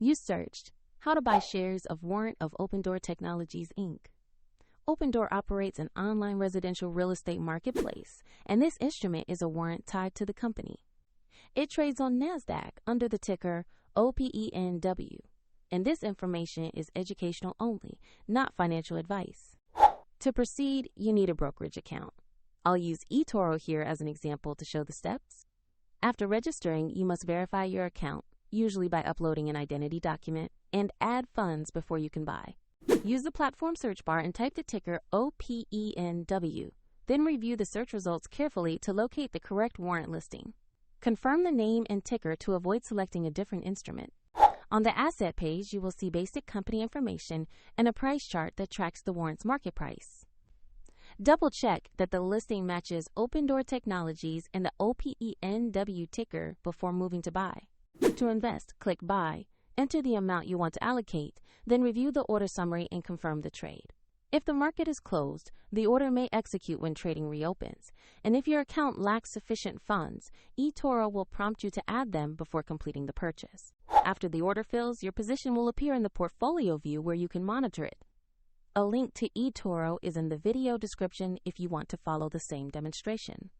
You searched how to buy shares of Warrant of Opendoor Technologies, Inc. Opendoor operates an online residential real estate marketplace, and this instrument is a warrant tied to the company. It trades on NASDAQ under the ticker OPENW, and this information is educational only, not financial advice. To proceed, you need a brokerage account. I'll use eToro here as an example to show the steps. After registering, you must verify your account, usually by uploading an identity document, and add funds before you can buy. Use the platform search bar and type the ticker OPENW, then review the search results carefully to locate the correct warrant listing. Confirm the name and ticker to avoid selecting a different instrument. On the asset page, you will see basic company information and a price chart that tracks the warrant's market price. Double-check that the listing matches Opendoor Technologies and the OPENW ticker before moving to buy. To invest, click Buy, enter the amount you want to allocate, then review the order summary and confirm the trade. If the market is closed, the order may execute when trading reopens, and if your account lacks sufficient funds, eToro will prompt you to add them before completing the purchase. After the order fills, your position will appear in the portfolio view where you can monitor it. A link to eToro is in the video description if you want to follow the same demonstration.